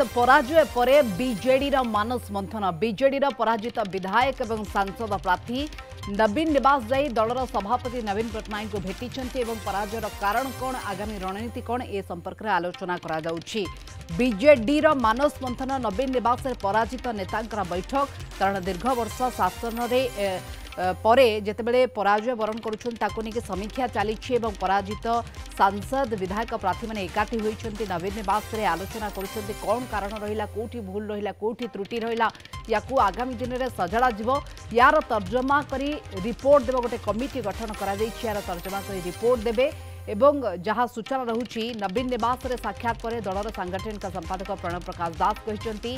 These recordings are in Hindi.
तो पराजय परे बीजेडी मानस मंथन बीजेडी पराजित विधायक एवं सांसद प्रार्थी नवीन निवास जाई दलर सभापति नवीन पट्टनायक को भेटी पराजयर कारण कौन आगामी रणनीति कौन ए संपर्क में आलोचना बीजेडी मानस मंथन नवीन निवास पराजित नेता बैठक कारण दीर्घ वर्ष शासन परे जेतेबेले पराजय वरण करुछन समीक्षा चली पराजित सांसद विधायक प्रार्थी मैंने एकाठी होती नवीन निवास रे आलोचना करुछन कौन कारण रहिला कोठी भूल रहिला कोठी त्रुटि रहिला याकू आगामी दिन में सजाड़ा जीव यार तर्जमा करी रिपोर्ट देव गोटे कमिटी गठन करा यार तर्जमा करी रिपोर्ट देबे एवं जहाँ सूचना रहुछि नवीन निवास रे साक्षात पर दलर सांगठनिक संपादक प्रणव प्रकाश दास कहते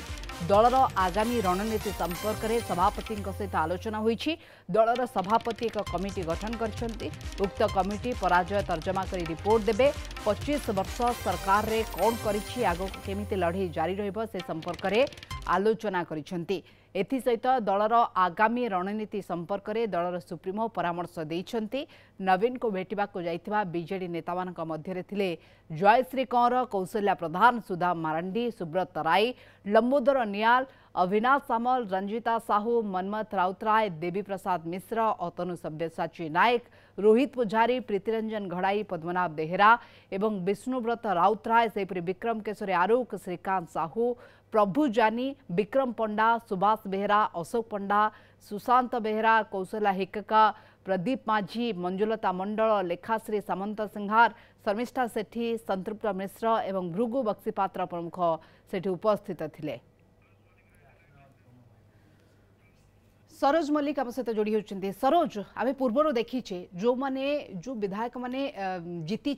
दलर आगामी रणनीति संपर्क में सभापति सहित आलोचना होईछि दलर सभापति एक कमिटी गठन करछन्ति उक्त कमिटी पराजय तर्जमा करी रिपोर्ट देबे 25 वर्ष सरकार रे कौन करिछि आगो केमिति लड़ाई जारी रहिबो से संपर्क में आलोचना करिछन्ति एथिसहित दलर आगामी रणनीति संपर्क में दलर सुप्रीमो परामर्श देइछन्ति नवीन को भेटिबा को जाइथिबा बीजेडी नेता मानक मध्यरे थिले जयश्री कंवर कौशल्या प्रधान सुधा मारांडी सुब्रत राय लंबोदर नियाल अविनाश सामल रंजिता साहू मनमथ राउतराय देवी प्रसाद मिश्र अतनु सब्यसाची नायक रोहित पुजारी प्रीतिरंजन घड़ाई पद्मनाभ बेहेरा एवं विष्णुव्रत राउतराय सेपरी विक्रम केशरी आरुख श्रीकांत साहू प्रभु जानी विक्रम पंडा सुभाष बेहेरा अशोक पंडा सुशांत बेहेरा कौशल्या हिक्का प्रदीप माझी मंजुलता मंडल लेखाश्री सामंत सिंहार शर्मिष्ठा सेठी संतृप्त मिश्र एवं भृगु बक्सीपात्र प्रमुख सेठी उपस्थित थिले। सरोज मल्लिक आम सहित जोड़ी होती सरोज आम पूर्वर देखीचे जो माने जो विधायक माने जीति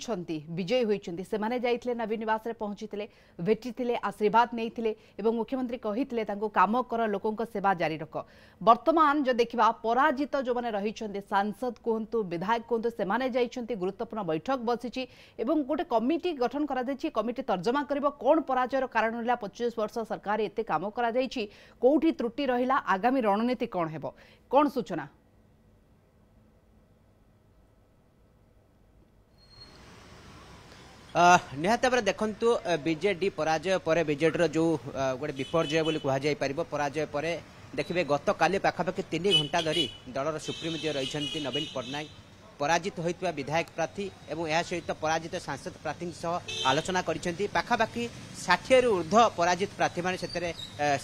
विजयी होती से माने जाइथिले नवीन निवास रे पहुंची भेटी आशीर्वाद नहीं मुख्यमंत्री कही काम कर लोकों सेवा जारी रख वर्तमान जो देखा पराजित जो मैंने रही सांसद कहतु विधायक कहतु से माने जाइछन्ति गुरुत्वपूर्ण बैठक बसी गोटे कमिटी गठन कमिटी तर्जमा कर कौन पराजयर कारण रहा 25 वर्ष सरकार एते काम कौटी त्रुटि रहा आगामी रणनीति कौन है कौन सूचना निहत भाव देखु बीजेडी पराजय पर बीजेडी जो गोटे विपर्जय बोली कह पराजय पर देखिए गत काली पाखापाखि 3 घंटा धरी दलर सुप्रीम जो रही नवीन पट्टनायक पराजित होता विधायक प्रार्थी और यह सहित पराजित सांसद प्रार्थी सह आलोचना करिसेंती पाखापाखि 60 रु ऊर्ध्व पराजित प्रार्थी मैंने से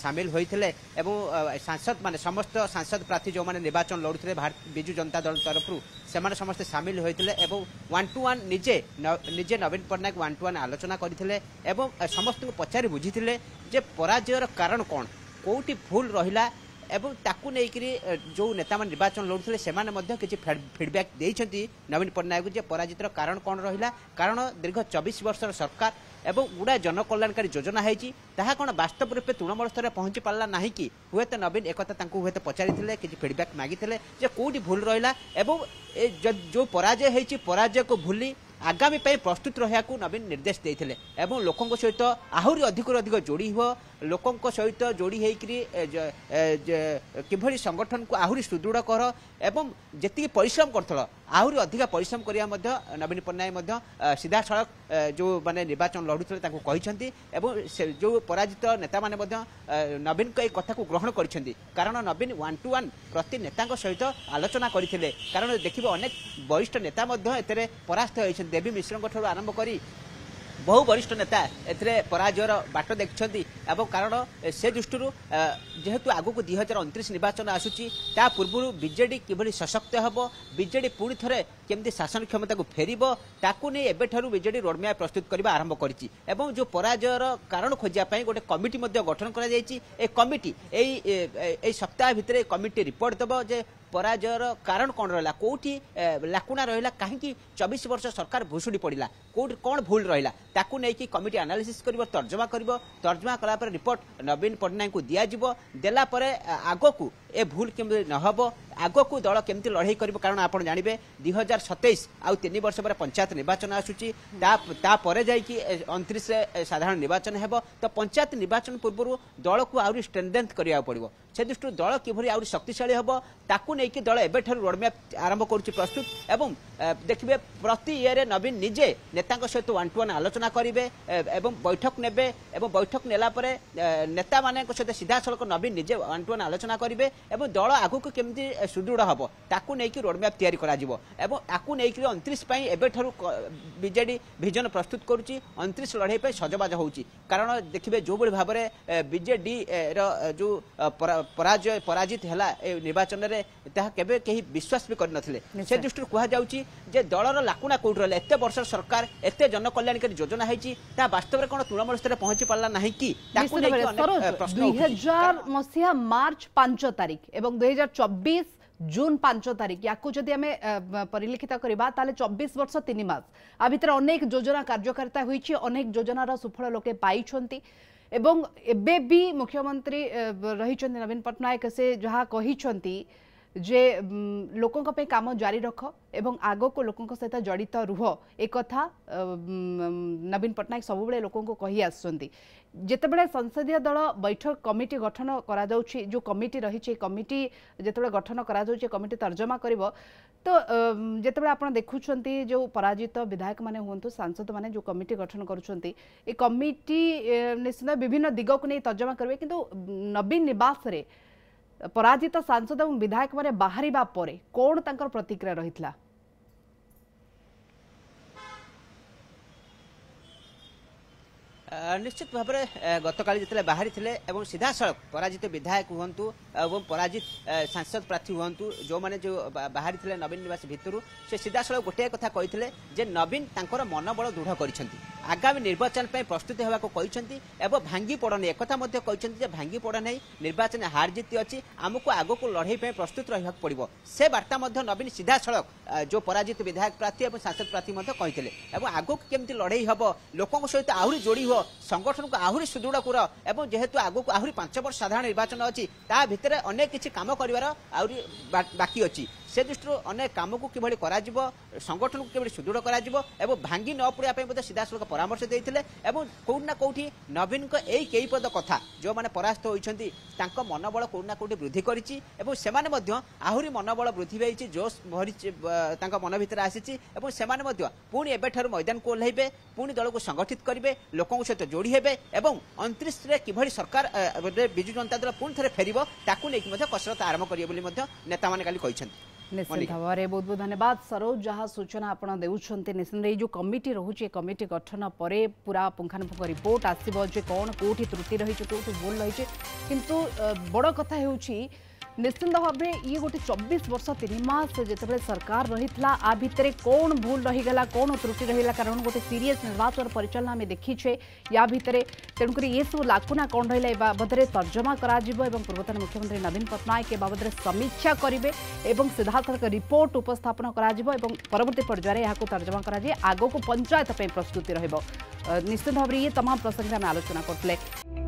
सामिल होते सांसद माने समस्त सांसद प्रार्थी जो मैंने निर्वाचन लड़ुते विजु जनता दल तरफ से समस्ते सामिल होते 1 to 1 निजे नवीन पट्टनायक 1 to 1 आलोचना करते समस्त को पचारि बुझी जे पराजयर कारण कौन कौटी भूल रहिला एवं ताकू नहीं जो नेता मान निर्वाचन लड़ुते से किसी फीडबैक देइछन्ति नवीन पट्टनायक जे पराजितर कारण कौन रहिला कारण दीर्घ 24 वर्ष सरकार एवं गुड़ा जनकल्याणकारी योजना है कौन वास्तव रूपे तृणमूल स्तर में पहुंची पारा ना कि हुए तो नवीन एक हुए पचारि किसी फीडबैक मागिते कौटी भूल रहा जो पराजय है पराजय को भूली आगामी प्रस्तुत रहा नवीन निर्देश देते लोकों सहित आहरी अधिक जोड़ी हो लोकों सहित जोड़ी किभली संगठन को आहरी सुदृढ़ कर एवं जी परिश्रम कर आहरी अधिक परिश्रम करने नवीन पट्टनायक सीधा सड़क जो माने निर्वाचन लड़ुते कहते जो पराजित नेता माने नवीन को कथा को ग्रहण कर कारण नवीन 1 to 1 प्रति नेता सहित आलोचना करते कारण देखिए अनेक वरिष्ठ नेता परास्त होती देवी मिश्र आरंभ कर बहु वरिष्ठ नेता ए पराजयर बाट देखते कारण से दृष्टि जेहेतु आगु को 2029 निर्वाचन आसूची ता पूर्व बीजेडी किभली सशक्त हम बीजेडी पुणी थे केमती शासन क्षमता को फेर ताकू नहीं एबेठारु बीजेडी रोडमैप प्रस्तुत करने आरंभ करिछि एवं जो पराजयर कारण खोजापी गोटे कमिटी गठन कर कमिटी यही सप्ताह भितर कमिटी रिपोर्ट देव जे पराजयर कारण कौन रहा कौटी लाकुना रहा कहीं 24 वर्ष सरकार भुशुड़ी पड़ा कौट कौन भूल रहा ताकू नहीं कमिटी एनालिसिस कर तर्जमा कलापर रिपोर्ट नवीन पट्टनायक को दिज्व देला आग को ए भूल केमती न हो आग को दल केमती लड़ाई कर कारण आप जानवे 2027 आउ 3 वर्ष पर पंचायत निर्वाचन आसूची जाकि 29 साधारण निर्वाचन हेब तो पंचायत निर्वाचन पूर्व दल को आहरी स्ट्रेंथेन करा पड़ो से दृष्टि दल किभली आहरी शक्तिशाली हम ताकू नहीं दल एबेठू रोडमैप आरंभ कर प्रस्तुत एवं देखिए प्रति ये नवीन निजे नेता सहित वन टू वन आलोचना करेंगे बैठक ने बैठक नेला नेता मान सहित सीधा सड़क नवीन निजे वन टू वन आलोचना करेंगे दल आगक केमती सुदृढ़ हम ताकू नहीं रोडमैप याकू नहीं 29 एबेठू बीजेडी विजन प्रस्तुत करुच्ची 29 लड़ाई सजबाज होची कारण देखिए जो भाव में बीजेडी जो पराजित है निर्वाचन में केबे कहीं विश्वास भी करनथिले से दृष्टि कह जाउची जे दलर लाकुना कोट रहले एते वर्ष सरकार एते जनकल्याणकारी योजना है वास्तव में कौन तृणमूल स्तर पहुंची पारा ना कि 2000 मसीहा मार्च 5 तारिख एवं 2024 जून 5 तारिख या जदि आम परिलिखित करवा 24 वर्ष 3 मास आ भितर अनेक योजना कार्यकारिता होईछि अनेक योजनार सुफल लोके पाइछंती एवं एबे भी मुख्यमंत्री रही नवीन पट्टनायक से जहाँ कही जे लोकों पे काम जारी रख एवं आग को लोकों सहित जड़ित रुह एक कथा नवीन पट्टनायक सब बेले लोकों को कही आसुंती जेतेबेले संसदीय दल बैठक कमिटी गठन करा जाउछि जो कमिटी रही कमिटी जेतेबेले गठन करा जाउछि कमिटी तर्जमा करिवो तो जेतेबेले आपण देखुछंती जो पराजित विधायक माने हुंतु सांसद माने जो कमिटी गठन करूछंती ए कमिटी निश्चित विभिन्न दिग को नहीं तर्जमा करबे किंतु नवीन निवास रे पराजित सांसद और विधायक माने बाहरिबा परे कोन तांकर प्रतिक्रिया रहितला निश्चित भाव में गतकाली जिते बाहरी थे सीधा सड़क पराजित विधायक हूँ पराजित सांसद प्रार्थी हूँ जो मैंने जो बाहरी थे नवीन निवास भितर से सीधा सड़क गोटे कथा कही नवीन तांकर मनोबल दृढ़ कर आगामी निर्वाचन प्रस्तुत होगा भांगी पड़े एक भांगी पड़ा नहीं निर्वाचन हार जीत अच्छी आमको आग को लड़ाई प्रस्तुत रहा पड़ो से बार्ता नवीन सीधा सड़क जो पराजित विधायक प्रार्थी और सांसद प्रार्थी कही आग केमती लड़ाई हम लोकों सहित आहरी जोड़ी हो संगठन को आहरी सुदृढ़ कर जेहेतु आगू को आहरी 5 वर्ष साधारण निर्वाचन अच्छी ता भितर अनेक किसी काम कर बाकी अच्छी से दृष्टि अनेक कम को किभली संगठन को किभली सुदृढ़ कर भांगी न पड़ा सीधा सड़क परामर्श देते कौट ना कौटी नवीन को यही कई पद कथा जो मैंने परास्त होती मनोबल कौट ना कौटी वृद्धि करहुरी मनोबल वृद्धि होती जोश भरी मन भर आसी पुणी एबेठार मैदान को ओह्लैबे पुणी दल को संगठित करेंगे लोकों सहित जोड़ी हेबे 29 किभली सरकार विजु जनता दल पुणी थे फेर ताकू नहीं कसरत आरंभ करेंगे नेता मैंने काली कहते निश्चित भाव में बहुत बहुत धन्यवाद सरोज जहाँ सूचना आपड़ देउछंती निश्चित जो कमिटी रोचे कमिटी गठन पर पूरा पुंखानुपुंख रिपोर्ट आसो कौन कौटी त्रुटि रही कौटी भूल रही किंतु बड़ कथा होउछि निश्चिंत भाव में ये गोटे 24 वर्ष 3 मास जिते सरकार रही आ भितर कौन भूल रहीगला कौन त्रुटि रहा कारण गोटे सीरीयस निर्वाचन परिचालना आम देखीचे या भितर तेणुक ये सब लाकुना कौन रहा बाबद तर्जमा कर पूर्वतन मुख्यमंत्री नवीन पट्टनायक बाबद समीक्षा करेंगे सीधा सड़क रिपोर्ट उपस्थापन करवर्ती पर्यायर यहाँ तर्जमा कर आग को पंचायत प्रस्तुति रहिबो निश्चित भाव में ये तमाम प्रसंग में आलोचना करते